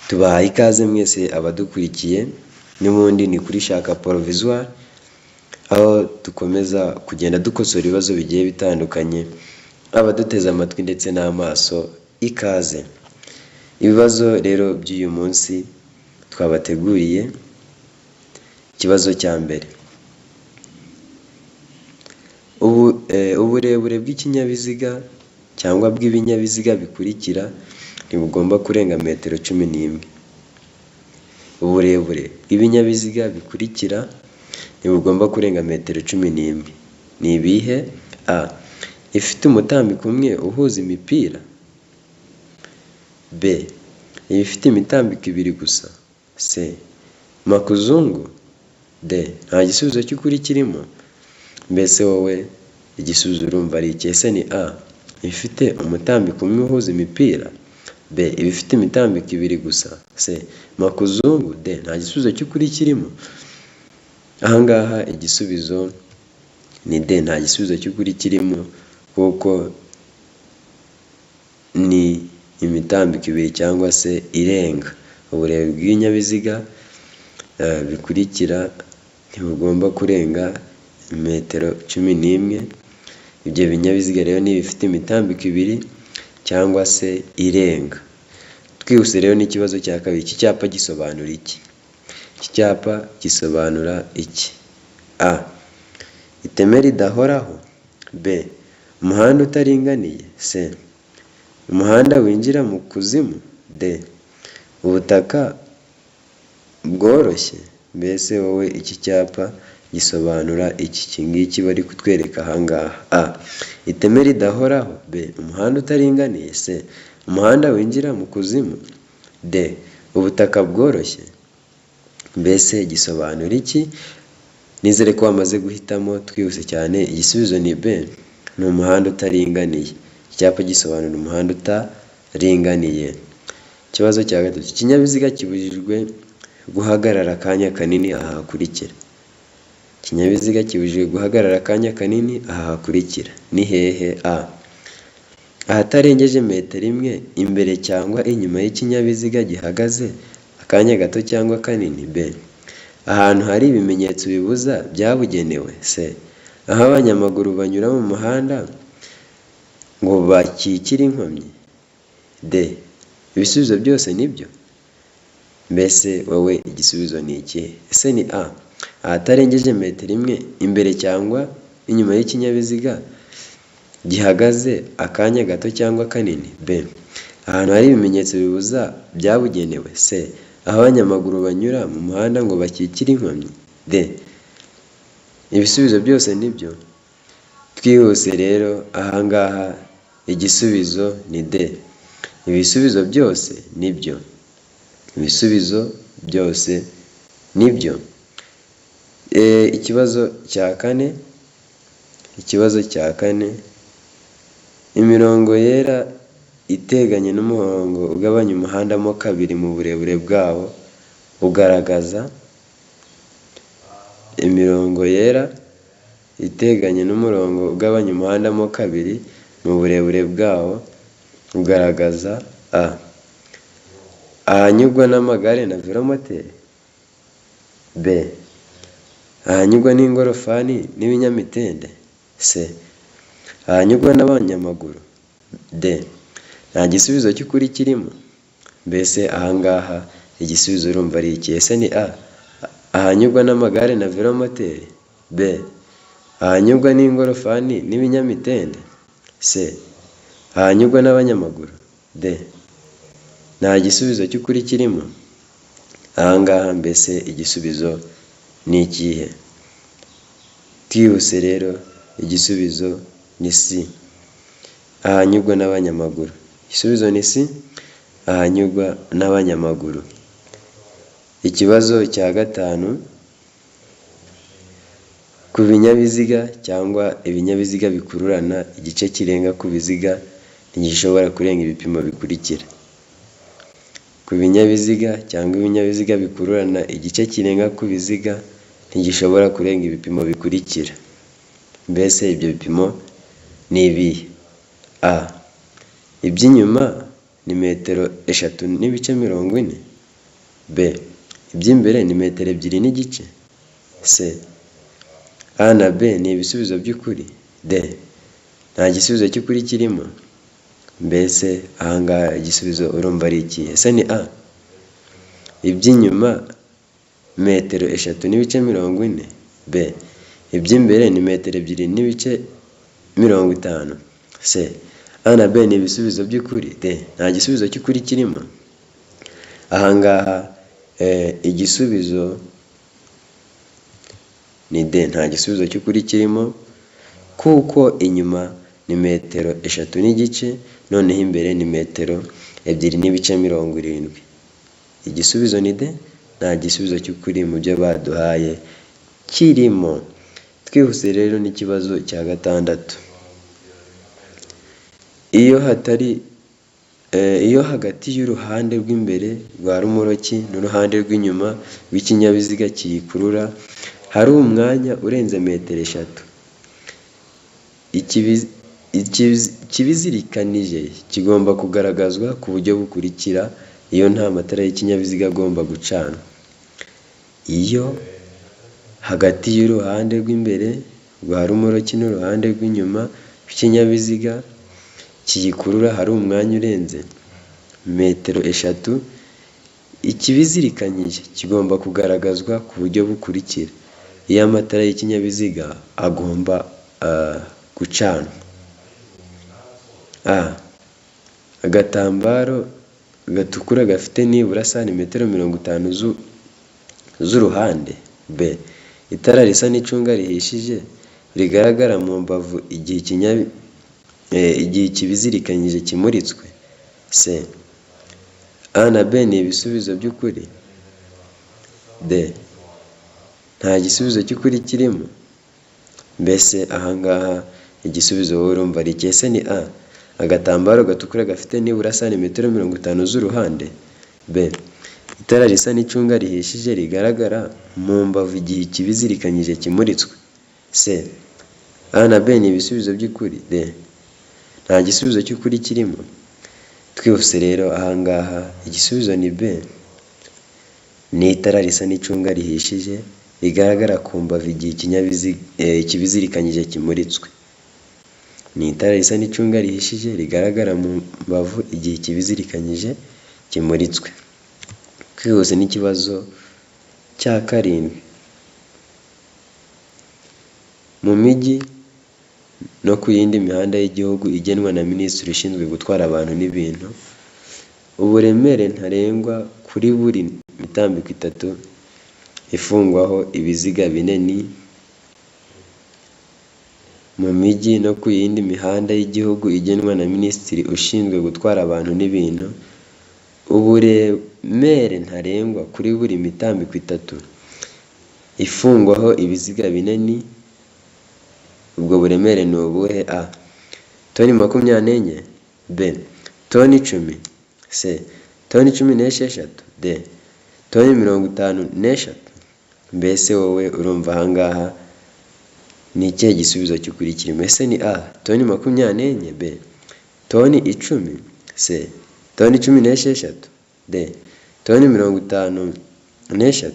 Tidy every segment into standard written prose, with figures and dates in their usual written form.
Tubahaye ikaze mwese abadukurikiye, n'ubundi ni kuri Shaka Provisoire, aho dukomeza kugenda dukosora ibibazo bigiye bitandukanye, abaduteze amatwi ndetse n'amaso ikaze. Ibibazo rero by'uyu munsi twabateguriye, ikibazo cya mbere. Uburebure bw'ikinyabiziga cyangwa bw'ibinyabiziga bikurikira ntibugomba kurenga metero 11. Uburebure bw'ibinyabiziga bikurikira ntibugomba kurenga metero 11. Ni ibihe? A. Ifite umutambiko umwe uhuza imipira. B. Ifite imitambiko ibiri gusa. C. Makuzungu. D. Nta gisubizo cy'ukuri kirimo. Mbese wowe igisubizo urumva ari iki? Ese ni A. Ifite umutambiko umwe uhuza imipira. B. Ibifite imitambiko ibiri gusa. C. Makuzungu. D. Nta gisubizo cy'ukuri kirimo. Ahangaha igisubizo ni D. Nta gisubizo cy'ukuri kirimo, kuko ni imitambiko ibiri cyangwa se irenga. Uburebure bw'ibinyabiziga bikurikira ntibugomba kurenga metero 11. Ibyo binyabiziga rero ni bifite imitambiko ibiri cyangwa se irenga. Twihuse rero n'ikibazo cya kabiri. Iki cyapa gisobanura iki? Iki cyapa gisobanura iki? A. Iteme ridahoraho. B. Umuhanda utaringaniye. C. Umuhanda winjira mu kuzimu. D. Ubutaka bworoshye. Mbese wowe iki cyapa gisobanura iki ngiki bari kutwereka ahangaha? A. Iteme ridahoraho. B. Umuhanda utaringaniye. C. Umuhanda winjira mu kuzimu. D. Ubutaka bworoshye. Mbese gisobanura iki? Nizere ko wamaze guhitamo. Twihuse cyane. Igisubizo ni B. Ni umuhanda utaringaniye. Icyapa gisobanura umuhanda utaringaniye. Ikibazo cya gatatu. Ikinyabiziga kibujijwe guhagarara akanya kanini aha hakurikira. Ikinyabiziga kibujijwe guhagarara akanya kanini aha hakurikira. Ni hehe? A. Ahatarengeje metero 1 imbere cyangwa inyuma y'ikinyabiziga gihagaze akanya gato cyangwa kanini. B. Ahantu hari ibimenyetso bibuza byabugenewe. C. Aho abanyamaguru banyura mu muhanda ngo bakikire inkomyi. D. Ibisubizo byose nibyo. Mbese wowe igisubizo ni iki? Ese ni A. Ahatarengeje metero 1 imbere cyangwa inyuma y'ikinyabiziga gihagaze akanya gato cyangwa kanini. B. Ahantu hari ibimenyetso bibuza byabugenewe. C. Aho abanyamaguru banyura mu muhanda ngo bakikire inkomyi. D. Ibisubizo byose nibyo. Twihuse rero ahangaha igisubizo ni D. Ibisubizo byose nibyo. Ibisubizo byose nibyo. Ikibazo cya kane. Ikibazo cya kane. Imirongo yera iteganye n'umurongo ugabanya umuhanda mo kabiri mu burebure bwawo ugaragaza. Imirongo yera iteganye n'umurongo ugabanya umuhanda mo kabiri mu burebure bwawo ugaragaza. A. Ahanyurwa n'amagare na velomoteri. B. Ahanyurwa n'ingorofani n'ibinyamitende. C. Ahanyurwa n'abanyamaguru. D. Nta gisubizo cy'ukuri kirimo. Mbese ahangaha igisubizo urumva ari iki? Ese ni A. Ahanyurwa n'amagare na velomoteri. B. Ahanyurwa n'ingorofani n'ibinyamitende. C. Ahanyurwa n'abanyamaguru. D. Nta gisubizo cy'ukuri kirimo. Ahangaha mbese igisubizo ni ikihe? Twihuse rero igisubizo ni C. Ahanyurwa n'abanyamaguru. Igisubizo ni C. Ahanyurwa n'abanyamaguru. Ikibazo cya gatanu. Ku binyabiziga cyangwa ibinyabiziga bikururana igice kirenga ku biziga ntigishobora kurenga ibipimo bikurikira. Ku binyabiziga cyangwa ibinyabiziga bikururana igice kirenga ku biziga ntigishobora kurenga ibipimo bikurikira. Mbese ibyo bipimo ni ibihe? A. Iby'inyuma ni metero 3.40. B. Iby'imbere ni metero 2.5 C. A na B ni ibisubizo by'ukuri D. Nta gisubizo cy'ukuri kirimo. Mbese ahangaha igisubizo urumva ari iki? Ese ni A. Iby'inyuma metero 3.40 B. Iby'imbere ni metero 2.50 C. A na B ni ibisubizo by'ukuri D. Nta gisubizo cy'ukuri kirimo. Ahangaha igisubizo ni D. Nta gisubizo cy'ukuri kirimo kuko inyuma ni metero 3.5 noneho imbere ni metero 2.70. Igisubizo ni D. Nta gisubizo cy'ukuri mu byo baduhaye kirimo. Twihuse rero n'ikibazo cya 6. Iyo hagati y'uruhande rw'imbere rwa rumoroki n'uruhande rw'inyuma rw'ikinyabiziga kiyikurura hari umwanya urenze metero 3, ikibizirikanije kigomba kugaragazwa ku buryo bukurikira iyo nta matara y'ikinyabiziga agomba gucanwa. Iyo hagati y'uruhande rw'imbere rwa rumoroki n'uruhande rw'inyuma rw'ikinyabiziga kiyikurura hari umwanya urenze metero 3, ikibizirikanyije kigomba kugaragazwa ku buryo bukurikira iyo amatara y'ikinyabiziga agomba gucanwa. A. Agatambaro gatukura gafite nibura santimetero 50 z'uruhande. B. Itara risa n'icunga rihishije rigaragara mu mbavu igihe ikibizirikanyije kimuritswe. C. A na B ni ibisubizo by'ukuri D. Nta gisubizo cy'ukuri kirimo. Mbese ahangaha igisubizo wowe urumva ari iki? Ese ni A. Agatambaro gatukura gafite nibura santimetero 50 z'uruhande. B. Itara risa n'icunga rihishije rigaragara mu mbavu igihe ikibizirikanyije kimuritswe. C. A na B ni ibisubizo by'ukuri D. Nta gisubizo cy'ukuri kirimo. Twihuse rero ahangaha igisubizo ni B. Ni itara risa n'icunga rihishije rigaragara ku mbavu igihe ikibizirikanyije kimuritswe. Ni itara risa n'icunga rihishije rigaragara mu mbavu igihe ikibizirikanyije kimuritswe. Twihuse n'ikibazo cya 7. Mu mijyi no ku yindi mihanda y'igihugu igenwa na Minisitiri ushinzwe gutwara abantu n'ibintu, uburemere ntarengwa kuri buri mitambiko 3 ifungwaho ibiziga binini. Mu mijyi no ku yindi mihanda y'igihugu igenwa na Minisitiri ushinzwe gutwara abantu n'ibintu, uburemere ntarengwa kuri buri mitambiko 3 ifungwaho ibiziga binini. Ubwo buremere ni ubuhe? A. Toni 24 B. Toni 10 C. Toni 16 D. Toni 53. Mbese wowe urumva ahangaha ni ikihe gisubizo cy'ukuri kirimo? Ese ni A. Toni 24 B. Toni 10 C. Toni 16 D. Toni 53.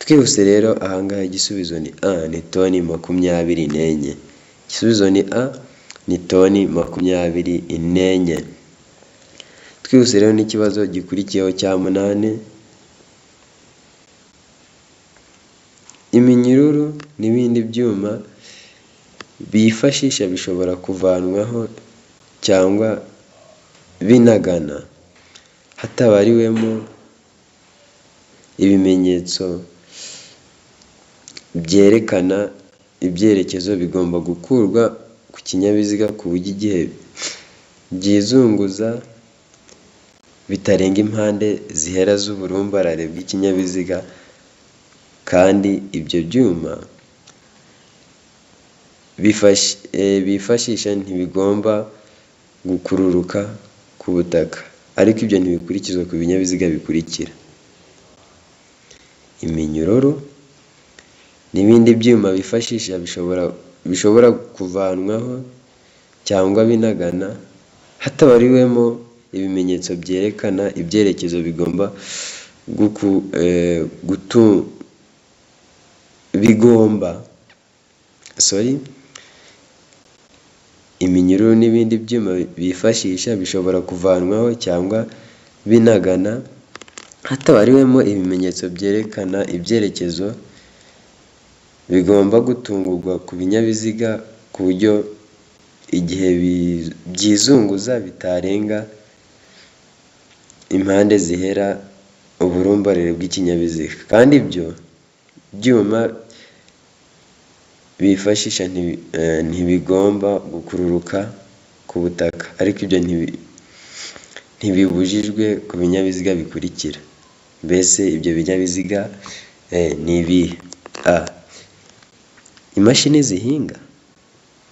Twihuse rero ahangaha igisubizo ni A. Ni toni 24. Igisubizo ni A. Ni toni 24. Twihuse rero n'ikibazo gikurikiyeho cya 8. Iminyururu n'ibindi byuma bifashisha bishobora kuvanwaho cyangwa binagana hatabariwemo ibimenyetso byerekana ibyerekezo bigomba gukurwa ku kinyabiziga ku buryo igihe byizunguza bitarenga impande zihera z'uburumbarare bw'ikinyabiziga, kandi ibyo byuma bifashisha ntibigomba gukururuka ku butaka, ariko ibyo ntibikurikizwa ku binyabiziga bikurikira: iminyururu n'ibindi byuma bifashisha bishobora kuvanwaho cyangwa binagana hatabariwemo ibimenyetso byerekana ibyerekezo bigomba iminyururu n'ibindi byuma bifashisha bishobora kuvanwaho cyangwa binagana hatabariwemo ibimenyetso byerekana ibyerekezo bigomba gutungurwa ku binyabiziga ku buryo igihe byizunguza bitarenga impande zihera uburumbarare bw'ikinyabiziga, kandi ibyo byuma bifashisha ntibigomba gukururuka ku butaka, ariko ibyo ntibibujijwe ku binyabiziga bikurikira. Mbese ibyo binyabiziga ni ibihe? A. Imashini zihinga.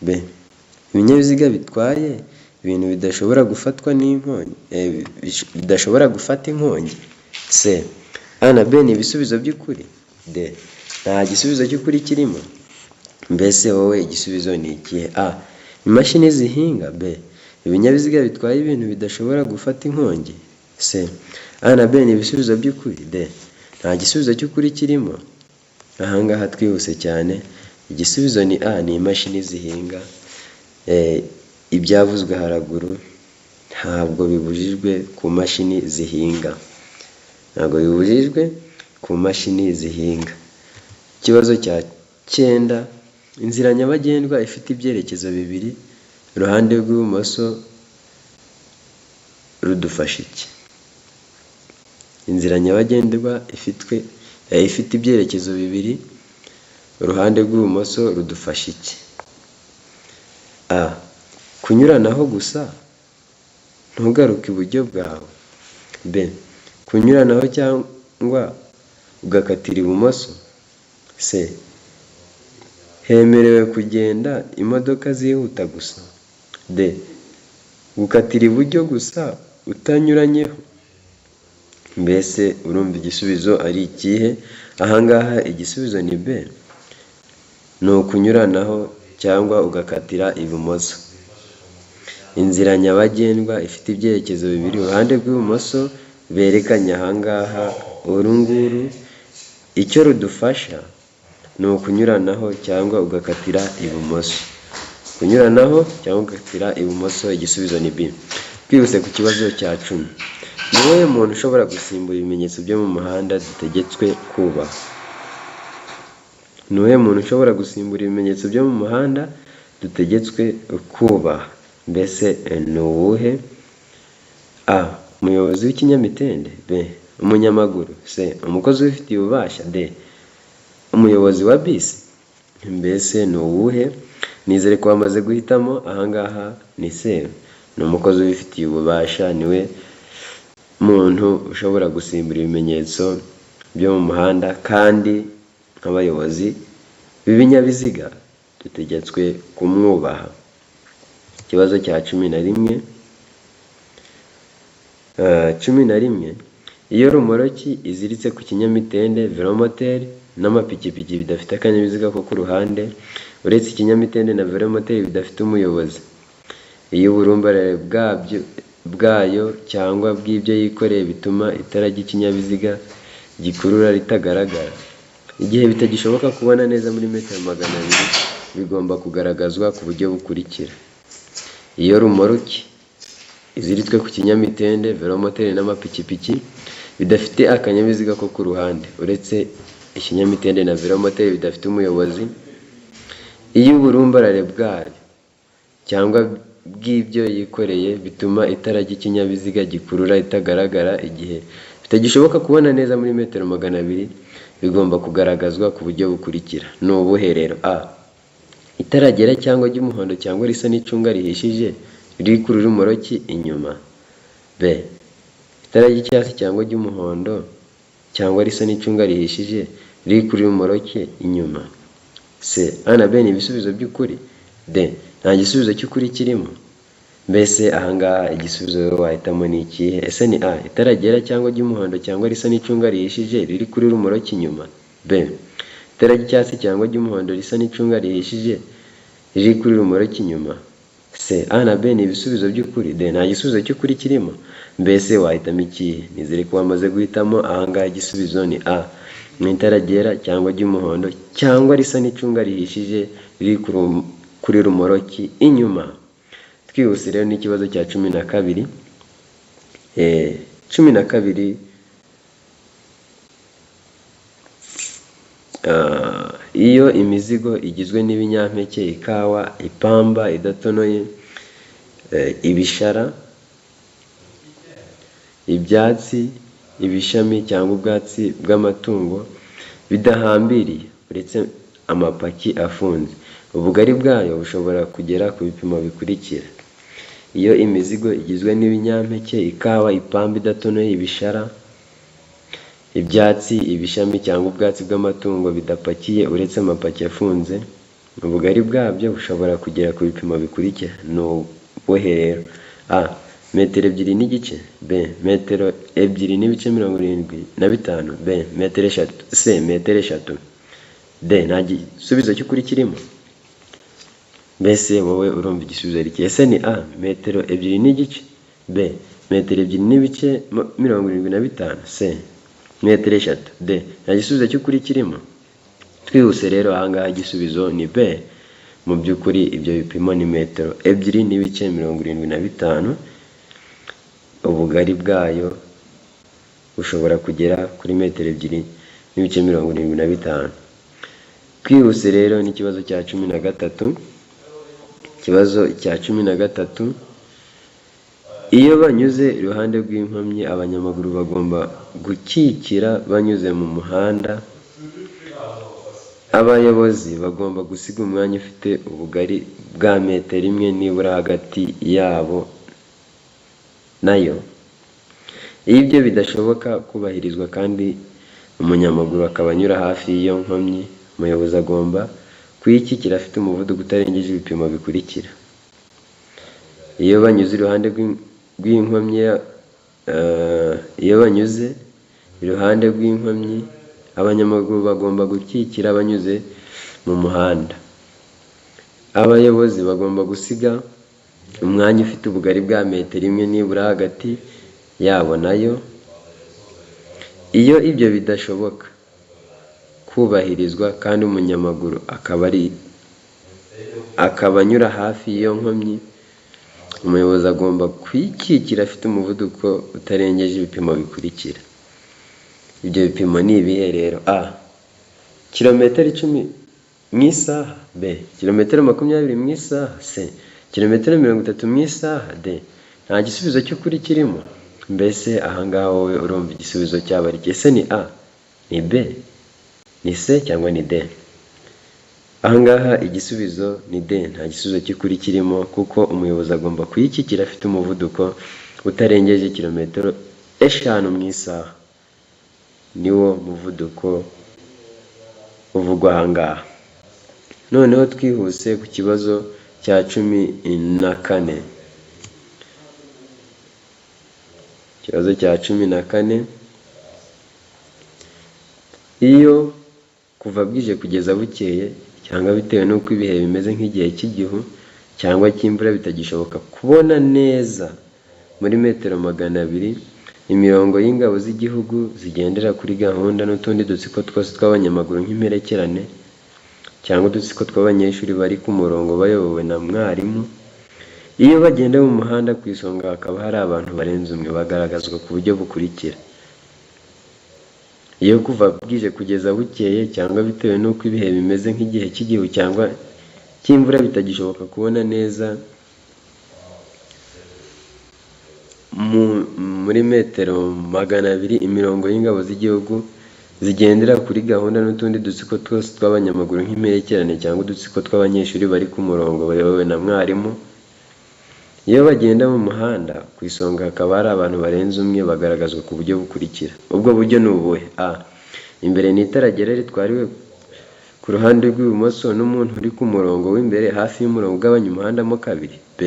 B. Ibinyabiziga bitwaye ibintu bidashobora gufata inkongi. C. A na B ni ibisubizo by'ukuri. D. Nta gisubizo cy'ukuri kirimo. Mbese wowe igisubizo ni ikihe? A. Imashini zihinga. B. Ibinyabiziga bitwaye ibintu bidashobora gufata inkongi. C. A na B ni ibisubizo by'ukuri. D. Nta gisubizo cy'ukuri kirimo. Ahangaha twihuse cyane, igisubizo ni A, ni imashini zihinga. Ibyavuzwe haraguru ntabwo bibujijwe ku mashini zihinga. Ikibazo cya 9, inzira nyabagendwa ifite ibyerekezo bibiri, iruhande rw'ibumoso rudufasha iki? Inzira nyabagendwa ifite ibyerekezo bibiri, uruhande rw'ibumoso rudufasha iki? A. Kunyuranaho gusa ntugaruke iburyo bwawe. B. Kunyuranaho cyangwa ugakatira ibumoso. C. Hemerewe kugenda imodoka zihuta gusa. D. Gukatira iburyo gusa utanyuranyeho. Mbese urumva igisubizo ari ikihe? Ahangaha igisubizo ni B, ni ukunyuranaho cyangwa ugakatira ibumoso. Inzira nyabagendwa ifite ibyerekezo bibiri, uruhande rw'ibumoso berekanye ahangaha urunguru, icyo rudufasha ni ukunyuranaho cyangwa ugakatira ibumoso. Kunyuranaho cyangwa ugakatira ibumoso, igisubizo ni B. Twihuse ku kibazo cya 10. Ni wowe muntu ushobora gusimbura ibimenyetso byo mu muhanda dutegetswe kubaha? Ni wowe muntu ushobora gusimbura ibimenyetso byo mu muhanda dutegetswe kubaha? Mbese ni uwuhe? A. Umuyobozi w'ikinyamitende. B. Umunyamaguru. C. Umukozi ubifitiye ububasha. D. Umuyobozi wa bisi. Mbese ni uwuhe? Nizere ko wamaze guhitamo. Ahangaha ni C, ni umukozi ubifitiye ububasha, niwe muntu ushobora gusimbura ibimenyetso byo mu muhanda, kandi nk'abayobozi b'ibinyabiziga dutegetswe kumwubaha. Ikibazo cya 11. 11. Iyo rumoroki iziritse ku kinyamitende, velomoteri n'amapikipiki bidafite akanyabiziga ko ku ruhande, uretse ikinyamitende na velomoteri bidafite umuyobozi, iyo uburumbarare bwayo cyangwa bw'ibyo yikoreye bituma itara ry'ikinyabiziga gikurura ritagaragara, igihe bitagishoboka kubona neza muri metero 200, bigomba kugaragazwa ku buryo bukurikira. Iyo rumoroki iziritswe ku kinyamitende, velomoteri n'amapikipiki bidafite akanyabiziga ko ku ruhande, uretse ikinyamitende na velomoteri bidafite umuyobozi, iyo uburumbarare bwayo cyangwa bw'ibyo yikoreye bituma itara ry'ikinyabiziga gikurura itagaragara, igihe bitagishoboka kubona neza muri metero 200, bigomba kugaragazwa ku buryo bukurikira. Ni ubuhe rero? A. Itara ryera cyangwa ry'umuhondo cyangwa risa n'icunga rihishije riri kuri rumoroki inyuma. B. Itara ry'icyatsi cyangwa ry'umuhondo cyangwa risa n'icunga rihishije riri kuri rumoroki inyuma. C. A na B ni ibisubizo by'ukuri. D. Nta gisubizo cy'ukuri kirimo. Mbese ahangaha igisubizo wahitamo ni ikihe? Ese ni A. Itara ryera cyangwa ry'umuhondo cyangwa risa n'icunga rihishije riri kuri rumoroki inyuma. B. Itara ry'icyatsi cyangwa ry'umuhondo risa n'icunga rihishije riri kuri rumoroki inyuma. C. A na B ni ibisubizo by'ukuri. D. Nta gisubizo cy'ukuri kirimo. Mbese wahitamo ikihe? Nizere ko wamaze guhitamo. Ahangaha igisubizo ni A. Mu itara ryera cyangwa ry'umuhondo cyangwa risa n'icunga rihishije riri kuri rumoroki inyuma. Twihuse rero n'ikibazo cya 12. 12. Iyo imizigo igizwe n'ibinyampeke, ikawa, ipamba idatonoye, ibishara, ibyatsi, ibishami cyangwa ubwatsi bw'amatungo bidahambiriye uretse amapaki afunze, ubugari bwayo bushobora kugera ku bipimo bikurikira. Iyo imizigo igizwe n'ibinyampeke, ikawa, ipamba idatonoye, ibishara, ibyatsi, ibishami cyangwa ubwatsi bw'amatungo bidapakiye uretse amapaki afunze, ubugari bwabyo bushobora kugera ku bipimo bikurikira. Ni ubuhe rero? A. Metero 2 n'igice. B. Metero 2 n'ibice 75. B. Metero 3. C. Metero 3. D. Nta gisubizo cy'ukuri kirimo. Mbese wowe urumva igisubizo ari iki? Ese ni A. Metero 2 n'igice. B. Metero 2 n'ibice 75. C. Metero 3. D. Nta gisubizo cy'ukuri kirimo. Twihuse rero ahangaha igisubizo ni B. Mu by'ukuri ibyo bipimo ni metero 2 n'ibice 75. Ubugari bwayo bushobora kugera kuri metero 2 n'ibice 75. Twihuse rero n'ikibazo cya 13. Ikibazo cya 13. Iyo banyuze iruhande rw'inkomyi, abanyamaguru bagomba gukikira banyuze mu muhanda. Abayobozi bagomba gusiga umwanya ufite ubugari bwa metero 1 nibura hagati yabo nayo. Iyo ibyo bidashoboka kubahirizwa kandi umunyamaguru akaba anyura hafi y'iyo nkomyi, umuyobozi agomba kuyikikira afite umuvuduko utarengeje ibipimo bikurikira. Iyo banyuze iruhande rw'inkomyi, abanyamaguru bagomba gukikira banyuze mu muhanda. Abayobozi bagomba gusiga umwanya ufite ubugari bwa metero 1 nibura hagati yabo nayo. Iyo ibyo bidashoboka kubahirizwa kandi umunyamaguru akaba anyura hafi y'iyo nkomyi, umuyobozi agomba kwikikira afite umuvuduko utarengeje ibipimo bikurikira. Ibyo bipimo ni ibihe rero? A. Kilometero 10 mu isaha. B. Kilometero 20 mu isaha. C. Kilometero 30 mu isaha. D. Nta gisubizo cy'ukuri kirimo. Mbese ahangaha wowe urumva igisubizo cyaba ari iki? Ese ni A, ni B, ni C cyangwa ni D? Ahangaha igisubizo ni D. Nta gisubizo cy'ukuri kirimo kuko umuyobozi agomba kuyikikira afite umuvuduko utarengeje kilometero 5 mu isaha. Niwo muvuduko uvugwa ahangaha. Noneho twihuse ku kibazo cya 14. Ikibazo cya 14. Iyo kuva bwije kugeza bukeye cyangwa bitewe n'uko ibihe bimeze nk'igihe cy'igihu cyangwa cy'imvura bitagishoboka kubona neza muri metero 200 imirongo y'ingabo z'igihugu zigendera kuri gahunda n'utundi dutsiko twose tw'abanyamaguru nk'imperekerane cyangwa udutsiko tw'abanyeshuri bari ku murongo bayobowe na mwarimu. Iyo bagenda mu muhanda ku isonga hakaba hari abantu barenze umwe, bagaragazwa ku buryo bukurikira. Iyo kuva bwije kugeza bukeye cyangwa bitewe n'uko ibihe bimeze nk'igihe cy'igihu cyangwa cy'imvura bitagishoboka kubona neza muri metero 200 imirongo y'ingabo z'igihugu zigendera kuri gahunda n'utundi dutsiko twose tw'abanyamaguru nk'imperekerane cyangwa udutsiko tw'abanyeshuri bari ku murongo bayobowe na mwarimu. Iyo bagenda mu muhanda ku isonga hakaba hari abantu barenze umwe, bagaragazwa ku buryo bukurikira. Ubwo buryo ni ubuhe? A. Imbere ni itara ryera ritwariwe ku ruhande rw'ibumoso n'umuntu uri ku murongo w'imbere hafi y'umurongo ugabanya umuhanda mo kabiri. B.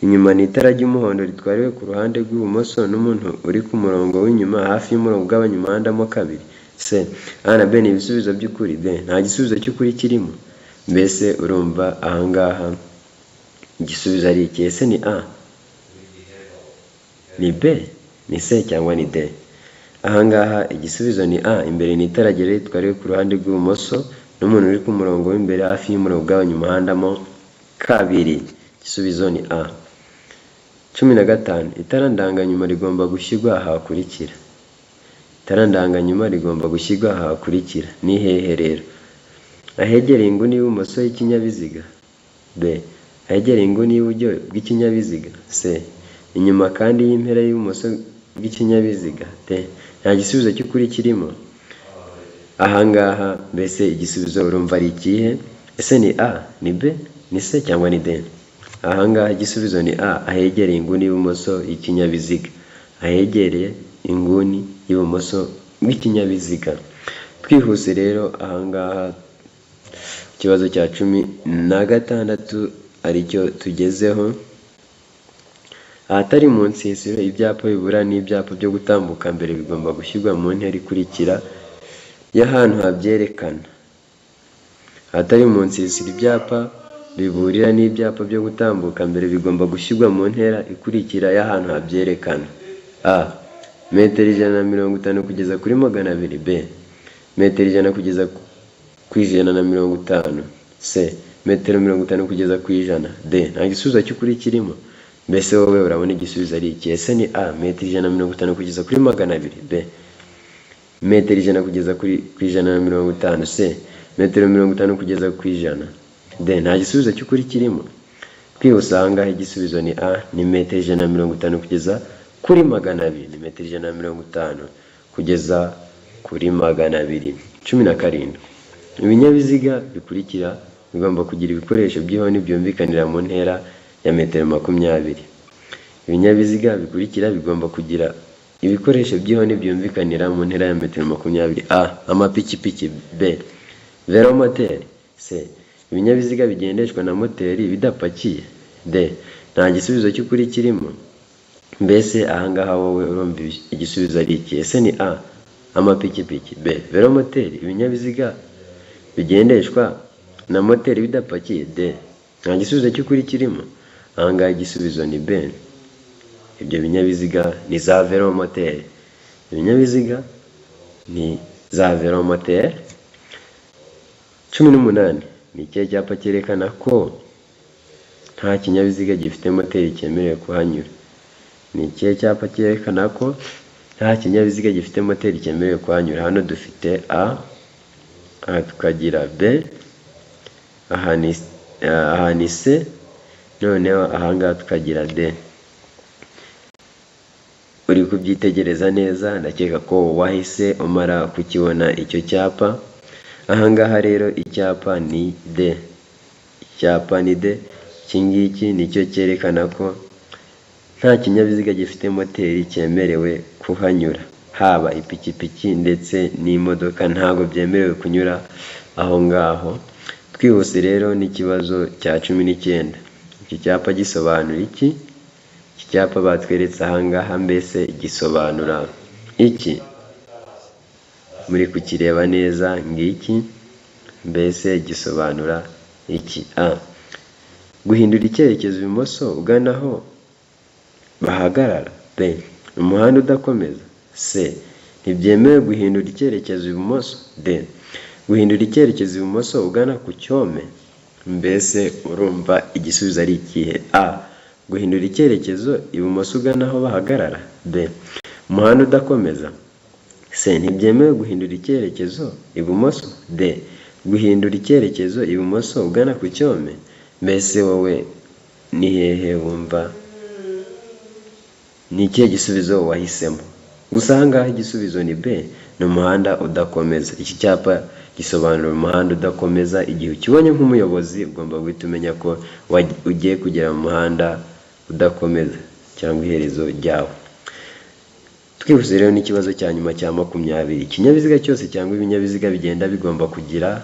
Inyuma ni itara ry'umuhondo ritwariwe ku ruhande rw'ibumoso n'umuntu uri ku murongo w'inyuma hafi y'umurongo ugabanya umuhanda mo kabiri. C. A na B ni ibisubizo by'ukuri. D. Nta gisubizo cy'ukuri kirimo. Mbese urumva ahangaha igisubizo ari iki? Ese ni A, ni B, ni C cyangwa ni D? Ahangaha igisubizo ni A. Imbere ni itara ritwa riri ku ruhande rw'ibumoso n'umuntu uri ku murongo w'imbere hafi y'umurongo ugabanya umuhanda mo kabiri. Igisubizo ni A. 15. Itara ndanganyuma rigomba gushyirwa ahakurikira. Itara ndanganyuma rigomba gushyirwa ahakurikira. Ni hehe rero? Ahegereye inguni y'ibumoso y'ikinyabiziga. B. Ahegereye inguni y'iburyo bw'ikinyabiziga. C. Inyuma kandi y'impera y'ibumoso bw'ikinyabiziga. D. Nta gisubizo cy'ukuri kirimo. Ahangaha mbese igisubizo urumva ari ikihe? Ese ni A, ni B, ni C cyangwa ni D? Ahangaha igisubizo ni A. Ahegereye inguni y'ibumoso y'ikinyabiziga. Ahegereye inguni y'ibumoso bw'ikinyabiziga. Twihuse rero ahangaha ikibazo cya 16 aricyo tugezeho. Ahatari mu nsisiro ibyapa bibura n'ibyapa byo gutambuka mbere bigomba gushyirwa mu ntera ikurikira y'ahantu habyerekana. Ahatari mu nsisiro ibyapa biburira n'ibyapa byo gutambuka mbere bigomba gushyirwa mu ntera ikurikira y'ahantu habyerekana. A. Metero 150 kugeza kuri 200. B. Metero 100 kugeza ku 150. C. Metero 50 kugeza ku 100. D. Nta gisubizo cy'ukuri kirimo. Mbese wowe urabona igisubizo ari iki? Ese ni A. Metero 150 kugeza kuri 200. B. Metero 100 kugeza ku 150. C. Metero 50 kugeza ku 100. D. Nta gisubizo cy'ukuri kirimo. Twihuse ahangaha igisubizo ni A. Ni metero 150 kugeza kuri 200. Ni metero 150 kugeza kuri 200. 17. Ibinyabiziga bikurikira bigomba kugira ibikoresho by'ihoni byumvikanira mu ntera ya metero 20. Ibinyabiziga bikurikira bigomba kugira ibikoresho by'ihoni byumvikanira mu ntera ya metero 20. A. Amapikipiki. B. Velomoteri. C. Ibinyabiziga bigendeshwa na moteri bidapakiye. D. Nta gisubizo cy'ukuri kirimo. Mbese ahangaha wowe urumva igisubizo ari iki? Ese ni A. Amapikipiki. B. Velomoteri. Ibinyabiziga bigendeshwa na moteri bidapakiye. D. Nta gisubizo cy'ukuri kirimo. Ahangaha igisubizo ni B. Ibyo binyabiziga ni za velomoteri. Ibinyabiziga ni za velomoteri. 18. Ni ikihe cyapa cyerekana ko nta kinyabiziga gifite moteri cyemerewe kuhanyura? Ni ikihe cyapa cyerekana ko nta kinyabiziga gifite moteri cyemerewe kuhanyura? Hano dufite A, aha tukagira B, aha ni C, noneho ahangaha tukagira D. Uri kubyitegereza neza, ndakeka ko wahise umara kukibona icyo cyapa. Ahangaha rero icyapa ni D. Icyapa ni D. Iki ngiki nicyo cyerekana ko nta kinyabiziga gifite moteri cyemerewe kuhanyura. Haba ipikipiki ndetse n'imodoka ntabwo byemerewe kunyura aho ngaho. Twihuse rero n'ikibazo cya 19. Iki cyapa gisobanura iki? Iki cyapa batweretse ahangaha mbese gisobanura iki? Muri kukireba neza ngiki, mbese gisobanura iki? A. Guhindura icyerekezo ibumoso ugana aho bahagarara. B. Umuhanda udakomeza. C. Ntibyemewe guhindura icyerekezo ibumoso. D. Guhindura icyerekezo ibumoso ugana ku cyome. Mbese urumva igisubizo ari ikihe? A. Guhindura icyerekezo ibumoso ugana aho bahagarara. B. Umuhanda udakomeza. C. Ntibyemewe guhindura icyerekezo ibumoso. D. Guhindura icyerekezo ibumoso ugana ku cyome. Mbese wowe ni hehe wumva ni ikihe gisubizo wahisemo? Gusa ahangaha igisubizo ni B. Ni umuhanda udakomeza. Iki cyapa gisobanura umuhanda udakomeza. Igihe ukibonye nk'umuyobozi ugomba guhita umenya ko ugiye kugera mu muhanda udakomeza cyangwa iherezo ryawo. Twihuse rero n'ikibazo cya nyuma cya 20. Ikinyabiziga cyose cyangwa ibinyabiziga bigenda bigomba kugira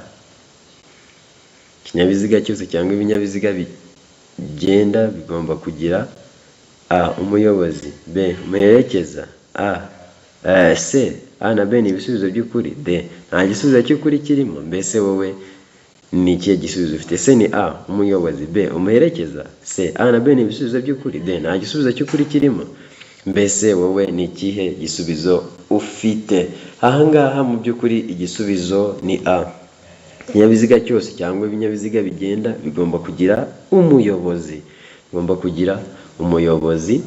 bigomba kugira A. Umuyobozi. B. Umuherekeza. C. A na B ni ibisubizo by'ukuri. D. Nta gisubizo cy'ukuri kirimo. Mbese wowe ni ikihe gisubizo ufite? Se ni A umuyobozi, B umuherekeza, C A na B ni ibisubizo by'ukuri, D nta gisubizo cy'ukuri kirimo. Mbese wowe ni ikihe gisubizo ufite? Ahangaha mu by'ukuri igisubizo ni A. Ikinyabiziga cyose cyangwa ibinyabiziga bigenda bigomba kugira umuyobozi, bigomba kugira umuyobozi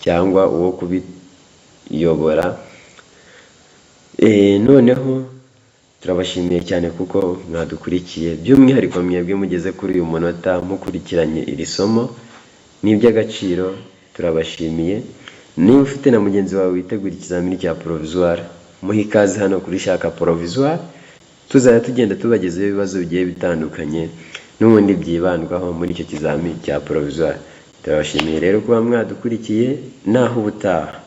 cyangwa uwo kubiyobora. Noneho turabashimiye cyane kuko mwadukurikiye, by'umwihariko mwebwe mugeze kuri uyu munota mukurikiranye iri somo, ni iby'agaciro, turabashimiye. Niba ufite na mugenzi wawe witegura ikizamini cya provisoire, muhe ikaze hano kuri Shaka Provisoire, tuzajya tugenda tubagezaho ibibazo bigiye bitandukanye n'ubundi byibandwaho muri icyo kizamini cya provisoire. Turabashimiye rero kuba mwadukurikiye, naho ubutaha.